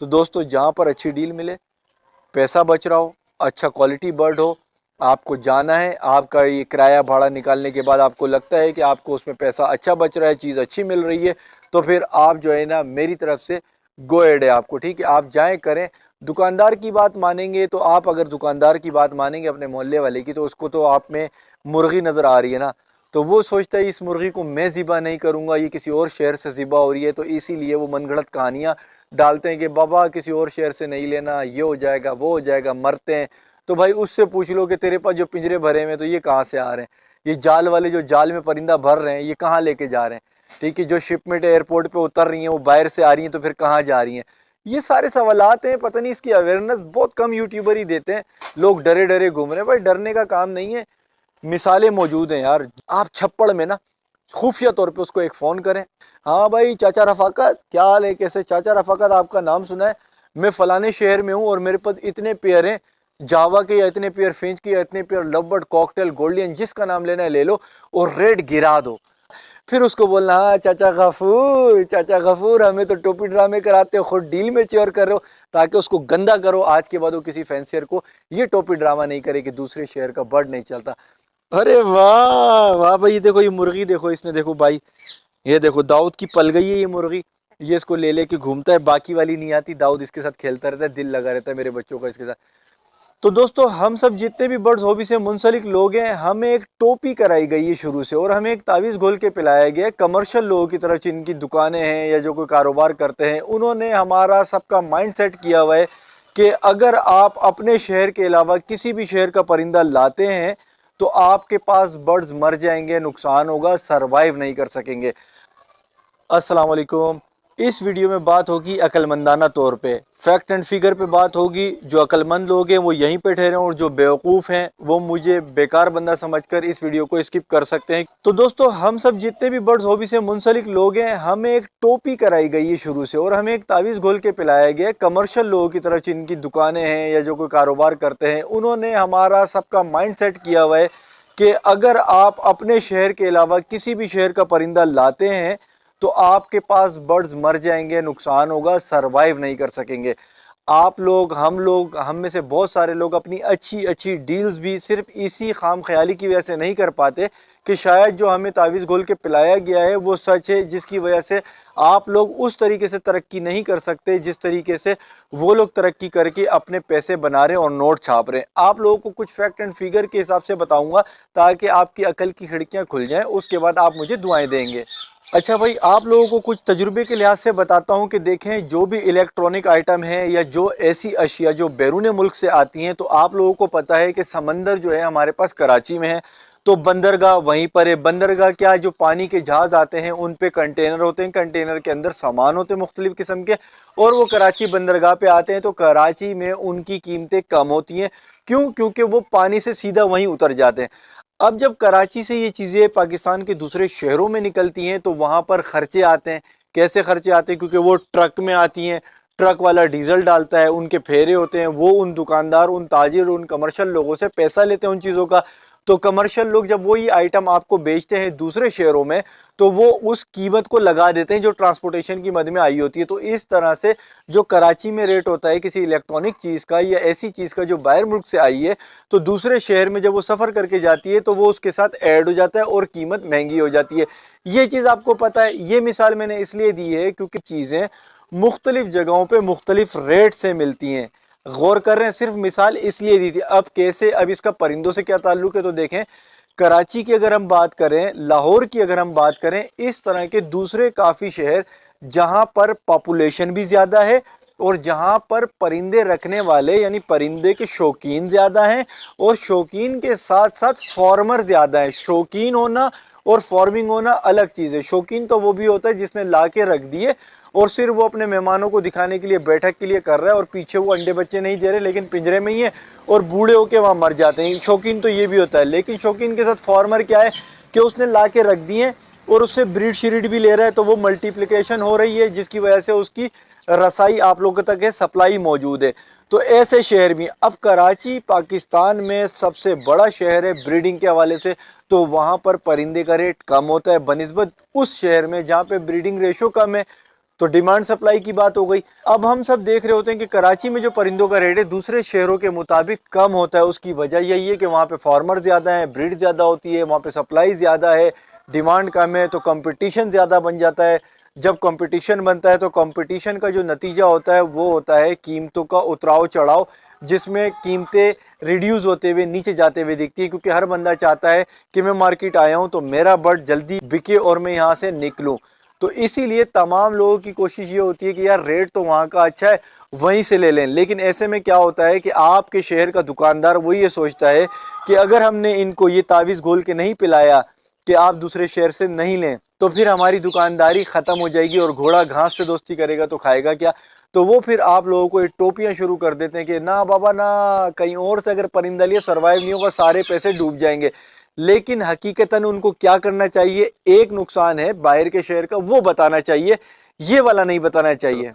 تو دوستو جہاں پر اچھی ڈیل ملے، پیسہ بچ رہا ہو، اچھا کوالٹی برڈ ہو، آپ کو جانا ہے، آپ کا یہ کرایہ بھاڑا نکالنے کے بعد آپ کو لگتا ہے کہ آپ کو اس میں پیسہ اچھا بچ رہا ہے، چیز اچھی مل رہی ہے، تو پھر آپ جو ہے نا میری طرف سے گو ایڈ ہے آپ کو، ٹھیک ہے، آپ جائیں کریں۔ دکاندار کی بات مانیں گے تو آپ اگر دکاندار کی بات مانیں گے اپنے محلے والے کی، تو اس کو تو آپ میں مرغی نظر آ رہی ہے نا، تو وہ سوچتا ہے اس مرغی کو میں ذبح نہیں کروں گا، یہ کسی اور شہر سے ذبح ہو رہی ہے، تو اسی لیے وہ من گھڑت کہانیاں ڈالتے ہیں کہ بابا کسی اور شہر سے نہیں لینا، یہ ہو جائے گا وہ ہو جائے گا، مرتے ہیں۔ تو بھائی اس سے پوچھ لو کہ تیرے پاس جو پنجرے بھرے ہوئے ہیں تو یہ کہاں سے آ رہے ہیں، یہ جال والے جو جال میں پرندہ بھر رہے ہیں یہ کہاں لے کے جا رہے ہیں، ٹھیک ہے، جو شپمنٹ ایئرپورٹ پہ اتر رہی ہیں وہ باہر سے آ رہی ہیں تو پھر کہاں جا رہی ہیں، یہ سارے سوالات ہیں، پتہ نہیں اس کی اویئرنیس بہت کم یوٹیوبر ہی دیتے ہیں، لوگ ڈرے ڈرے گھوم رہے ہیں۔ بھائی ڈرنے کا کام نہیں ہے، مثالیں موجود ہیں یار، آپ چھپڑ میں نا خفیہ طور پہ اس کو ایک فون کریں، ہاں بھائی چاچا رفاقت کیا حال ہے، کیسے چاچا رفاقت، آپ کا نام سنا ہے، میں فلانے شہر میں ہوں اور میرے پاس اتنے پیئر ہیں جاوا کے، یا اتنے پیئر فینچ کے، یا اتنے پیئر لو برڈ، کاکٹیل، گولڈین، جس کا نام لینا ہے لے لو اور ریٹ گرا دو۔ پھر اس کو بولنا ہاں چاچا غفور، چاچا غفور ہمیں تو ٹوپی ڈرامے کراتے ہو، خود ڈیل میں چیئر کر رہے ہو، تاکہ اس کو گندا کرو، آج کے بعد وہ کسی فینسیئر کو یہ ٹوپی ڈرامہ نہیں کرے کہ دوسرے شہر کا برڈ نہیں چلتا۔ ارے واہ واہ بھائی، یہ دیکھو یہ مرغی دیکھو، اس نے دیکھو بھائی، یہ دیکھو داؤد کی پل گئی ہے یہ مرغی، یہ اس کو لے لے کے گھومتا ہے، باقی والی نہیں آتی، داؤد اس کے ساتھ کھیلتا رہتا ہے، دل لگا رہتا ہے میرے بچوں کا اس کے ساتھ۔ تو دوستو ہم سب جتنے بھی برڈز ہابی سے منسلک لوگ ہیں، ہمیں ایک ٹوپی کرائی گئی ہے شروع سے، اور ہمیں ایک تعویذ گھول کے پلایا گیا ہے کمرشل لوگوں کی طرف، جن کی دکانیں ہیں یا جو کوئی کاروبار کرتے ہیں، انہوں نے ہمارا سب کا مائنڈ سیٹ کیا ہوا ہے کہ اگر آپ اپنے شہر کے علاوہ کسی بھی شہر کا پرندہ لاتے ہیں تو آپ کے پاس برڈز مر جائیں گے، نقصان ہوگا، سروائیو نہیں کر سکیں گے۔ السلام علیکم۔ اس ویڈیو میں بات ہوگی عقل مندانہ طور پہ، فیکٹ اینڈ فگر پہ بات ہوگی، جو عقل مند لوگ ہیں وہ یہیں پہ ٹھہرے، اور جو بیوقوف ہیں وہ مجھے بیکار بندہ سمجھ کر اس ویڈیو کو اسکپ کر سکتے ہیں۔ تو دوستو ہم سب جتنے بھی برڈز ہابی سے منسلک لوگ ہیں، ہمیں ایک ٹوپی کرائی گئی ہے شروع سے، اور ہمیں ایک تعویذ گھول کے پلایا گیا ہے کمرشل لوگوں کی طرف، جن کی دکانیں ہیں یا جو کوئی کاروبار کرتے ہیں، انہوں نے ہمارا سب کا مائنڈ سیٹ کیا ہوا ہے کہ اگر آپ اپنے شہر کے علاوہ کسی بھی شہر کا پرندہ لاتے ہیں تو آپ کے پاس برڈز مر جائیں گے، نقصان ہوگا، سروائیو نہیں کر سکیں گے۔ آپ لوگ، ہم میں سے بہت سارے لوگ اپنی اچھی ڈیلز بھی صرف اسی خام خیالی کی وجہ سے نہیں کر پاتے کہ شاید جو ہمیں تعویذ گھول کے پلایا گیا ہے وہ سچ ہے، جس کی وجہ سے آپ لوگ اس طریقے سے ترقی نہیں کر سکتے جس طریقے سے وہ لوگ ترقی کر کے اپنے پیسے بنا رہے ہیں اور نوٹ چھاپ رہے ہیں۔ آپ لوگوں کو کچھ فیکٹ اینڈ فگر کے حساب سے بتاؤں گا تاکہ آپ کی عقل کی کھڑکیاں کھل جائیں، اس کے بعد آپ مجھے دعائیں دیں گے۔ اچھا بھائی، آپ لوگوں کو کچھ تجربے کے لحاظ سے بتاتا ہوں کہ دیکھیں جو بھی الیکٹرانک آئٹم ہے یا جو ایسی اشیاء جو بیرون ملک سے آتی ہیں، تو آپ لوگوں کو پتہ ہے کہ سمندر جو ہے ہمارے پاس کراچی میں ہے، تو بندرگاہ وہیں پر ہے۔ بندرگاہ کیا، جو پانی کے جہاز آتے ہیں ان پہ کنٹینر ہوتے ہیں، کنٹینر کے اندر سامان ہوتے ہیں مختلف قسم کے، اور وہ کراچی بندرگاہ پہ آتے ہیں، تو کراچی میں ان کی قیمتیں کم ہوتی ہیں۔ کیوں؟ کیونکہ وہ پانی سے سیدھا وہیں اتر جاتے ہیں۔ اب جب کراچی سے یہ چیزیں پاکستان کے دوسرے شہروں میں نکلتی ہیں تو وہاں پر خرچے آتے ہیں۔ کیسے خرچے آتے ہیں؟ کیونکہ وہ ٹرک میں آتی ہیں، ٹرک والا ڈیزل ڈالتا ہے، ان کے پھیرے ہوتے ہیں، وہ ان دکاندار، ان تاجر، ان کمرشل لوگوں سے پیسہ لیتے ہیں ان چیزوں کا۔ تو کمرشل لوگ جب وہی آئٹم آپ کو بیچتے ہیں دوسرے شہروں میں تو وہ اس قیمت کو لگا دیتے ہیں جو ٹرانسپورٹیشن کی مد میں آئی ہوتی ہے۔ تو اس طرح سے جو کراچی میں ریٹ ہوتا ہے کسی الیکٹرانک چیز کا یا ایسی چیز کا جو باہر ملک سے آئی ہے، تو دوسرے شہر میں جب وہ سفر کر کے جاتی ہے تو وہ اس کے ساتھ ایڈ ہو جاتا ہے اور قیمت مہنگی ہو جاتی ہے۔ یہ چیز آپ کو پتہ ہے۔ یہ مثال میں نے اس لیے دی ہے کیونکہ چیزیں مختلف جگہوں پہ مختلف ریٹ سے ملتی ہیں۔ غور کر رہے ہیں، صرف مثال اس لیے دی تھی۔ اب کیسے، اب اس کا پرندوں سے کیا تعلق ہے؟ تو دیکھیں، کراچی کی اگر ہم بات کریں، لاہور کی اگر ہم بات کریں، اس طرح کے دوسرے کافی شہر جہاں پر پاپولیشن بھی زیادہ ہے اور جہاں پر پرندے رکھنے والے یعنی پرندے کے شوقین زیادہ ہیں، اور شوقین کے ساتھ ساتھ فارمر زیادہ ہیں۔ شوقین ہونا اور فارمنگ ہونا الگ چیز ہے۔ شوقین تو وہ بھی ہوتا ہے جس نے لا کے رکھ دیے اور صرف وہ اپنے مہمانوں کو دکھانے کے لیے، بیٹھک کے لیے کر رہا ہے، اور پیچھے وہ انڈے بچے نہیں دے رہے لیکن پنجرے میں ہی ہے اور بوڑھے ہو کے وہاں مر جاتے ہیں۔ شوقین تو یہ بھی ہوتا ہے، لیکن شوقین کے ساتھ فارمر کیا ہے کہ اس نے لا کے رکھ دیے اور اس سے بریڈ شریڈ بھی لے رہا ہے، تو وہ ملٹیپلیکیشن ہو رہی ہے جس کی وجہ سے اس کی رسائی آپ لوگوں تک ہے، سپلائی موجود ہے۔ تو ایسے شہر بھی، اب کراچی پاکستان میں سب سے بڑا شہر ہے بریڈنگ کے حوالے سے، تو وہاں پر پرندے کا ریٹ کم ہوتا ہے بنسبت اس شہر میں جہاں پہ بریڈنگ ریشو کم ہے۔ تو ڈیمانڈ سپلائی کی بات ہو گئی۔ اب ہم سب دیکھ رہے ہوتے ہیں کہ کراچی میں جو پرندوں کا ریٹ ہے دوسرے شہروں کے مطابق کم ہوتا ہے۔ اس کی وجہ یہی ہے کہ وہاں پہ فارمر زیادہ ہیں، بریڈ زیادہ ہوتی ہے، وہاں پہ سپلائی زیادہ ہے، ڈیمانڈ کم ہے، تو کمپٹیشن زیادہ بن جاتا ہے۔ جب کمپٹیشن بنتا ہے تو کمپٹیشن کا جو نتیجہ ہوتا ہے وہ ہوتا ہے قیمتوں کا اتراؤ چڑھاؤ، جس میں قیمتیں ریڈیوز ہوتے ہوئے نیچے جاتے ہوئے دکھتی ہیں، کیونکہ ہر بندہ چاہتا ہے کہ میں مارکیٹ آیا ہوں تو میرا برڈ جلدی بکے اور میں یہاں سے نکلوں۔ تو اسی لیے تمام لوگوں کی کوشش یہ ہوتی ہے کہ یار ریٹ تو وہاں کا اچھا ہے، وہیں سے لے لیں۔ لیکن ایسے میں کیا ہوتا ہے کہ آپ کے شہر کا دکاندار وہ یہ سوچتا ہے کہ اگر ہم نے ان کو یہ تعویذ گھول کے نہیں پلایا کہ آپ دوسرے شہر سے نہیں لیں تو پھر ہماری دکانداری ختم ہو جائے گی، اور گھوڑا گھاس سے دوستی کرے گا تو کھائے گا کیا؟ تو وہ پھر آپ لوگوں کو ٹوپیاں شروع کر دیتے ہیں کہ نہ بابا نہ، کہیں اور سے اگر پرندہ لیا سروائیو نہیں ہوگا، سارے پیسے ڈوب جائیں گے۔ لیکن حقیقتاً ان کو کیا کرنا چاہیے؟ ایک نقصان ہے باہر کے شہر کا، وہ بتانا چاہیے، یہ والا نہیں بتانا چاہیے۔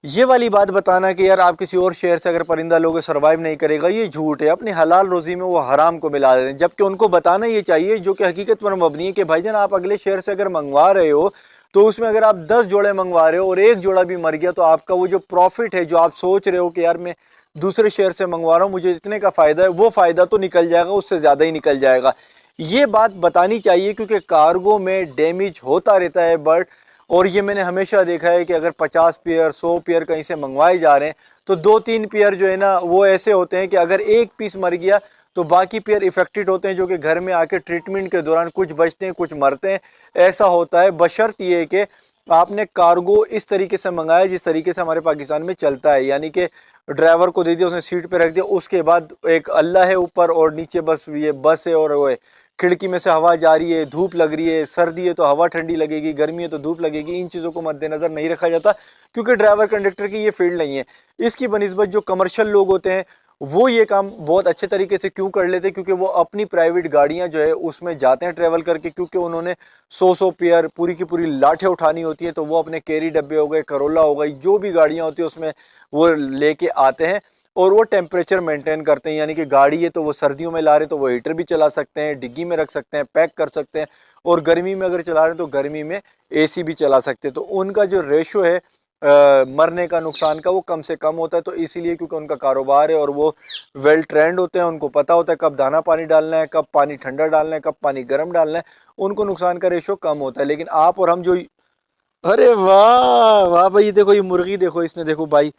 یہ والی بات بتانا کہ یار آپ کسی اور شہر سے اگر پرندہ لوگے سروائیو نہیں کرے گا، یہ جھوٹ ہے۔ اپنی حلال روزی میں وہ حرام کو ملا دیتے ہیں، جبکہ ان کو بتانا یہ چاہیے جو کہ حقیقت پر مبنی ہے کہ بھائی جان آپ اگلے شہر سے اگر منگوا رہے ہو تو اس میں اگر آپ 10 جوڑے منگوا رہے ہو اور ایک جوڑا بھی مر گیا تو آپ کا وہ جو پروفٹ ہے، جو آپ سوچ رہے ہو کہ یار میں دوسرے شہر سے منگوا رہا ہوں مجھے اتنے کا فائدہ ہے، وہ فائدہ تو نکل جائے گا، اس سے زیادہ ہی نکل جائے گا۔ یہ بات بتانی چاہیے کیونکہ کارگو میں ڈیمیج ہوتا رہتا ہے برڈ، اور یہ میں نے ہمیشہ دیکھا ہے کہ اگر 50 پیئر 100 پیئر کہیں سے منگوائے جا رہے ہیں تو 2-3 پیئر جو ہے نا وہ ایسے ہوتے ہیں کہ اگر ایک پیس مر گیا تو باقی پیئر افیکٹڈ ہوتے ہیں، جو کہ گھر میں آ کے ٹریٹمنٹ کے دوران کچھ بچتے ہیں کچھ مرتے ہیں۔ ایسا ہوتا ہے بشرط یہ کہ آپ نے کارگو اس طریقے سے منگایا جس طریقے سے ہمارے پاکستان میں چلتا ہے، یعنی کہ ڈرائیور کو دے دیا، اس نے سیٹ پہ رکھ دیا، اس کے بعد ایک اللہ ہے اوپر اور نیچے بس یہ بس ہے، اور وہ ہے کھڑکی میں سے ہوا جا رہی ہے، دھوپ لگ رہی ہے، سردی ہے تو ہوا ٹھنڈی لگے گی، گرمی ہے تو دھوپ لگے گی۔ ان چیزوں کو مد نظر نہیں رکھا جاتا کیونکہ ڈرائیور کنڈکٹر کی یہ فیلڈ نہیں ہے۔ اس کی بنسبت جو کمرشل لوگ ہوتے ہیں وہ یہ کام بہت اچھے طریقے سے کیوں کر لیتے ہیں؟ کیونکہ وہ اپنی پرائیویٹ گاڑیاں جو ہے اس میں جاتے ہیں ٹریول کر کے، کیونکہ انہوں نے 100 پیئر پوری کی پوری لاٹھیں اٹھانی ہوتی ہیں، تو وہ اپنے کیری ڈبے ہو گئے، کرولا ہو گئی، جو بھی گاڑیاں ہوتی ہیں اس میں وہ لے کے آتے ہیں، اور وہ ٹیمپریچر مینٹین کرتے ہیں، یعنی کہ گاڑی ہے تو وہ سردیوں میں لا رہے تو وہ ہیٹر بھی چلا سکتے ہیں، ڈگی میں رکھ سکتے ہیں، پیک کر سکتے ہیں، اور گرمی میں اگر چلا رہے ہیں تو گرمی میں اے سی بھی چلا سکتے ہیں۔ تو ان کا جو ریشو ہے مرنے کا نقصان کا وہ کم سے کم ہوتا ہے، تو اسی لیے کیونکہ ان کا کاروبار ہے اور وہ ویل ٹرینڈ ہوتے ہیں، ان کو پتہ ہوتا ہے کب دانا پانی ڈالنا ہے، کب پانی ٹھنڈا ڈالنا ہے، کب پانی گرم ڈالنا ہے، ان کو نقصان کا ریشو کم ہوتا ہے۔ لیکن آپ اور ہم جو ارے واہ واہ بھائی، دیکھو یہ مرغی دیکھو، اس نے دیکھو بھائی،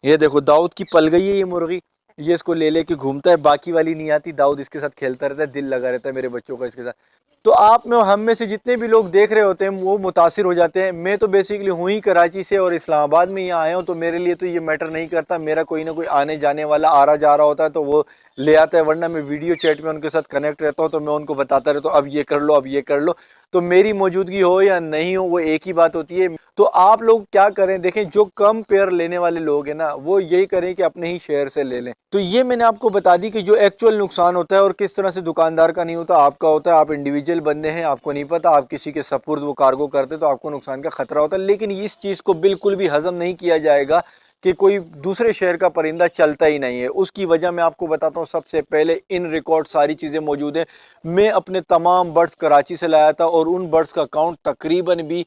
یہ دیکھو داؤد کی پل گئی ہے یہ مرغی، یہ اس کو لے لے کے گھومتا ہے، باقی والی نہیں آتی، داؤد اس کے ساتھ کھیلتا رہتا ہے، دل لگا رہتا ہے میرے بچوں کا اس کے ساتھ۔ تو آپ میں ہم میں سے جتنے بھی لوگ دیکھ رہے ہوتے ہیں وہ متاثر ہو جاتے ہیں۔ میں تو بیسیکلی ہوں ہی کراچی سے اور اسلام آباد میں یہاں آیا ہوں، تو میرے لیے تو یہ میٹر نہیں کرتا، میرا کوئی نہ کوئی آنے جانے والا آ رہا جا رہا ہوتا ہے تو وہ لے آتا ہے، ورنہ میں ویڈیو چیٹ میں ان کے ساتھ کنیکٹ رہتا ہوں تو میں ان کو بتاتا رہتا ہوں اب یہ کر لو اب یہ کر لو، تو میری موجودگی ہو یا نہیں ہو وہ ایک ہی بات ہوتی ہے۔ تو آپ لوگ کیا کریں، دیکھیں جو کم پیئر لینے والے لوگ ہیں نا وہ یہی کریں کہ اپنے ہی شہر سے لے لیں۔ تو یہ میں نے آپ کو بتا دی کہ جو ایکچوئل نقصان ہوتا ہے اور کس طرح سے دکاندار کا نہیں ہوتا، آپ کا ہوتا ہے۔ آپ انڈیویجول بندے ہیں، آپ کو نہیں پتا، آپ کسی کے سپرد وہ کارگو کرتے تو آپ کو نقصان کا خطرہ ہوتا ہے۔ لیکن اس چیز کو بالکل بھی ہضم نہیں کیا جائے گا کہ کوئی دوسرے شہر کا پرندہ چلتا ہی نہیں ہے۔ اس کی وجہ میں آپ کو بتاتا ہوں، سب سے پہلے ان ریکارڈ ساری چیزیں موجود ہیں۔ میں اپنے تمام برڈز کراچی سے لایا تھا اور ان برڈز کا کاؤنٹ تقریباً بھی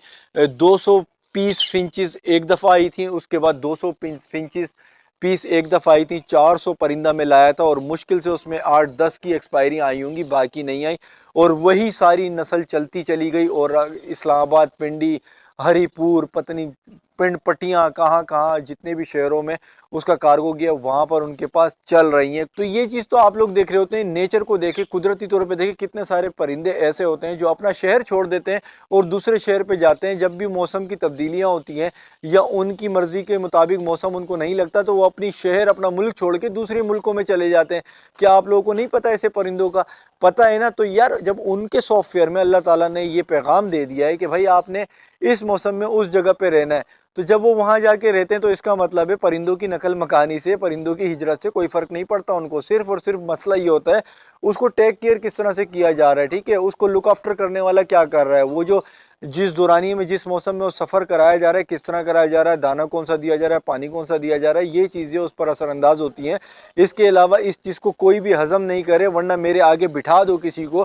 200 پیس فنچز ایک دفعہ آئی تھی، اس کے بعد 200 فنچز پیس ایک دفعہ آئی تھی، 400 پرندہ میں لایا تھا، اور مشکل سے اس میں 8-10 کی ایکسپائری آئی ہوں گی، باقی نہیں آئی، اور وہی ساری نسل چلتی چلی گئی، اور اسلام آباد، پنڈی، ہری پور، پتنی پنڈ پٹیاں، کہاں کہاں جتنے بھی شہروں میں اس کا کارگو گیا وہاں پر ان کے پاس چل رہی ہیں۔ تو یہ چیز تو آپ لوگ دیکھ رہے ہوتے ہیں، نیچر کو دیکھیں، قدرتی طور پہ دیکھیں، کتنے سارے پرندے ایسے ہوتے ہیں جو اپنا شہر چھوڑ دیتے ہیں اور دوسرے شہر پہ جاتے ہیں۔ جب بھی موسم کی تبدیلیاں ہوتی ہیں یا ان کی مرضی کے مطابق موسم ان کو نہیں لگتا تو وہ اپنی شہر اپنا ملک چھوڑ کے دوسرے ملکوں میں چلے جاتے ہیں۔ کیا آپ لوگوں کو نہیں پتا ایسے پرندوں کا؟ پتہ ہے نا۔ تو یار جب ان کے سافٹ ویئر میں اللہ تعالیٰ نے یہ پیغام دے دیا ہے کہ بھائی آپ نے اس موسم میں اس جگہ پہ رہنا ہے، تو جب وہ وہاں جا کے رہتے ہیں تو اس کا مطلب ہے پرندوں کی نقل مکانی سے، پرندوں کی ہجرت سے کوئی فرق نہیں پڑتا ان کو، صرف اور صرف مسئلہ یہ ہوتا ہے اس کو ٹیک کیئر کس طرح سے کیا جا رہا ہے، ٹھیک ہے، اس کو لک آفٹر کرنے والا کیا کر رہا ہے، وہ جو جس دورانی میں جس موسم میں وہ سفر کرایا جا رہا ہے کس طرح کرایا جا رہا ہے، دانا کون سا دیا جا رہا ہے، پانی کون سا دیا جا رہا ہے، یہ چیزیں اس پر اثر انداز ہوتی ہیں۔ اس کے علاوہ اس چیز کو کوئی بھی ہضم نہیں کرے، ورنہ میرے آگے بٹھا دو کسی کو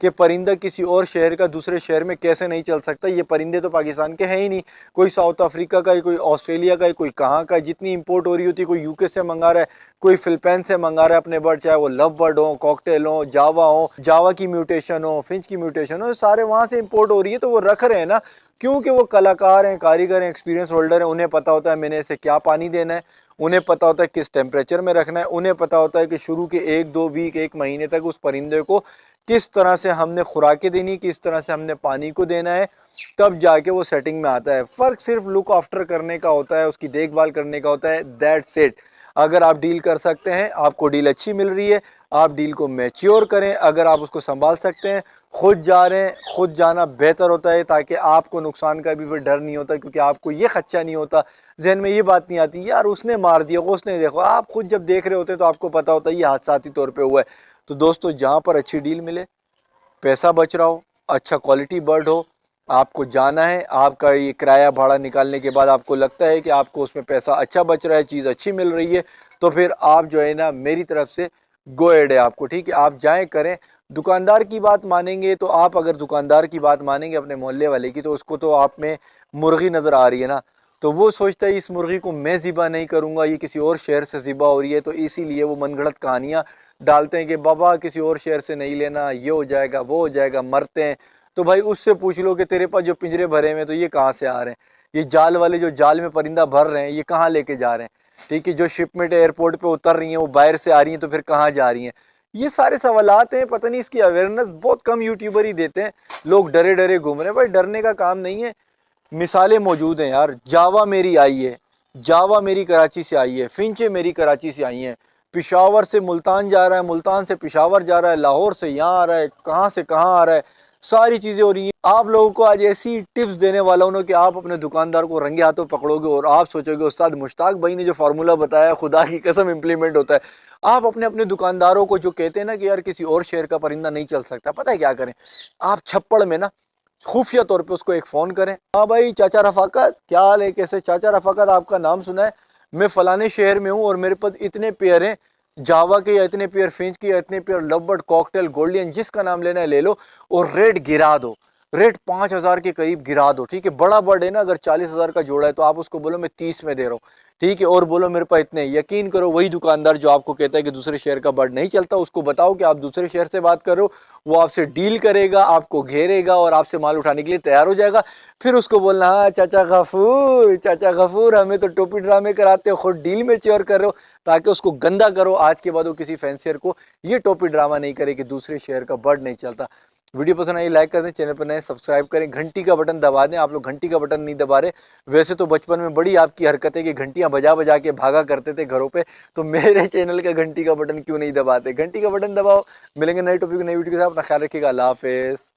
کہ پرندہ کسی اور شہر کا دوسرے شہر میں کیسے نہیں چل سکتا. یہ پرندے تو پاکستان کے ہیں ہی نہیں, کوئی ساؤتھ افریقہ کا ہے, کوئی آسٹریلیا کا ہے, کوئی کہاں کا ہے. جتنی امپورٹ ہو رہی ہوتی ہے, کوئی یو کے سے منگا رہا ہے, کوئی فلپائن سے منگا رہا ہے اپنے برڈ, چاہے وہ لو برڈ ہوں, کاکٹیل ہوں, جاوا کی میوٹیشن ہو, فنچ کی میوٹیشن ہو, سارے وہاں سے امپورٹ ہو رہی ہے. تو وہ رکھ رہے ہیں نا, کیونکہ وہ کلاکار ہیں, کاریگر ہیں, ایکسپیرینس ہولڈر ہیں. انہیں پتہ ہوتا ہے میں نے اسے کیا پانی دینا ہے, انہیں پتہ ہوتا ہے کس ٹیمپریچر میں رکھنا ہے, انہیں پتہ ہوتا ہے کہ شروع کے 1-2 ویک 1 مہینے تک اس پرندے کو کس طرح سے ہم نے خوراکیں دینی, کس طرح سے ہم نے پانی کو دینا ہے, تب جا کے وہ سیٹنگ میں آتا ہے. فرق صرف لک آفٹر کرنے کا ہوتا ہے, اس کی دیکھ بھال کرنے کا ہوتا ہے. That's it. اگر آپ ڈیل کر سکتے ہیں, آپ کو ڈیل اچھی مل رہی ہے, آپ ڈیل کو میچیور کریں. اگر آپ اس کو سنبھال سکتے ہیں, خود جا رہے ہیں, خود جانا بہتر ہوتا ہے, تاکہ آپ کو نقصان کا بھی کوئی ڈر نہیں ہوتا, کیونکہ آپ کو یہ خدشہ نہیں ہوتا, ذہن میں یہ بات نہیں آتی یار اس نے مار دیا, اس نے دیکھو. آپ خود جب دیکھ رہے ہوتے تو آپ کو پتا ہوتا ہے یہ حادثاتی طور پہ ہوا ہے. تو دوستو, جہاں پر اچھی ڈیل ملے, پیسہ بچ رہا ہو, اچھا کوالٹی برڈ ہو, آپ کو جانا ہے, آپ کا یہ کرایہ بھاڑا نکالنے کے بعد آپ کو لگتا ہے کہ آپ کو اس میں پیسہ اچھا بچ رہا ہے, چیز اچھی مل رہی ہے, تو پھر آپ جو ہے نا میری طرف سے گو ایڈ ہے آپ کو, ٹھیک ہے. آپ جائیں کریں. دکاندار کی بات مانیں گے تو آپ, اگر دکاندار کی بات مانیں گے اپنے محلے والے کی, تو اس کو تو آپ میں مرغی نظر آ رہی ہے نا, تو وہ سوچتا ہے اس مرغی کو میں ذبح نہیں کروں گا, یہ کسی اور شہر سے ذبح ہو رہی ہے. تو اسی لیے وہ من گھڑت کہانیاں ڈالتے ہیں کہ بابا کسی اور شہر سے نہیں لینا, یہ ہو جائے گا, وہ ہو جائے گا, مرتے ہیں. تو بھائی اس سے پوچھ لو کہ تیرے پاس جو پنجرے بھرے ہوئے تو یہ کہاں سے آ رہے ہیں, یہ جال والے جو جال میں پرندہ بھر رہے ہیں یہ کہاں لے کے جا رہے ہیں, ٹھیک ہے. جو شپمنٹ ایئرپورٹ پہ اتر رہی ہیں وہ باہر سے آ رہی ہیں, تو پھر کہاں جا رہی ہیں. یہ سارے سوالات ہیں, پتہ نہیں اس کی اویئرنیس بہت کم یوٹیوبر ہی دیتے ہیں. لوگ ڈرے ڈرے گھوم رہے ہیں. بھائی ڈرنے کا کام نہیں ہے, مثالیں موجود ہیں یار. جاوا میری آئی ہے, جاوا میری کراچی سے آئی ہے, فنچے میری کراچی سے آئی ہیں, پشاور سے ملتان جا رہا ہے, ملتان سے پشاور جا رہا ہے, لاہور سے یہاں آ رہا ہے, کہاں سے کہاں آ رہا ہے, ساری چیزیں ہو رہی ہیں. آپ لوگوں کو آج ایسی ٹپس دینے والا ہوں کہ آپ اپنے دکاندار کو رنگے ہاتھوں پکڑو گے, اور آپ سوچو گے استاد مشتاق بھائی نے جو فارمولا بتایا خدا کی قسم امپلیمنٹ ہوتا ہے. آپ اپنے دکانداروں کو جو کہتے ہیں نا کہ یار کسی اور شہر کا پرندہ نہیں چل سکتا, پتہ ہے کیا کریں, آپ چھپڑ میں نا خفیہ طور پہ اس کو ایک فون کریں. ہاں بھائی چاچا رفاقت کیا حال ہے, کیسے چاچا رفاقت, آپ کا نام سنا ہے, میں فلانے شہر میں ہوں اور میرے پاس اتنے پیئر ہیں جاوا کے, یا اتنے پیئر فنچ کے, یا اتنے پیئر لو برڈ, کاکٹیل, گولڈین, جس کا نام لینا ہے لے لو, اور ریٹ گرا دو, ریٹ 5,000 کے قریب گرا دو, ٹھیک ہے. بڑا برڈ ہے نا, اگر 40,000 کا جوڑا ہے تو آپ اس کو بولو میں 30 میں دے رہا ہوں, ٹھیک ہے, اور بولو میرے پاس اتنے. یقین کرو وہی دکاندار جو آپ کو کہتا ہے کہ دوسرے شہر کا برڈ نہیں چلتا, اس کو بتاؤ کہ آپ دوسرے شہر سے بات کر رہے ہو, وہ آپ سے ڈیل کرے گا, آپ کو گھیرے گا اور آپ سے مال اٹھانے کے لیے تیار ہو جائے گا. پھر اس کو بولنا ہاں چاچا غفور, چاچا غفور ہمیں تو ٹوپی ڈرامے کراتے ہو, خود ڈیل میں چیور کر رہے ہو, تاکہ اس کو گندا کرو. آج کے بعد وہ کسی فینسیئر کو یہ ٹوپی ڈرامہ نہیں کرے کہ دوسرے شہر کا برڈ نہیں چلتا. ویڈیو پسند آئی لائک کر دیں, چینل پر نئے سبسکرائب کریں, گھنٹی کا بٹن دبا دیں. آپ لوگ گھنٹی کا بٹن نہیں دبا رہے. ویسے تو بچپن میں بڑی آپ کی حرکت ہے کہ گھنٹیاں بجا بجا کے بھاگا کرتے تھے گھروں پہ, تو میرے چینل کا گھنٹی کا بٹن کیوں نہیں دباتے. گھنٹی کا بٹن دباؤ. ملیں گے نئے ٹاپک نئی ویڈیو کے ساتھ. اپنا خیال رکھیے گا. اللہ حافظ.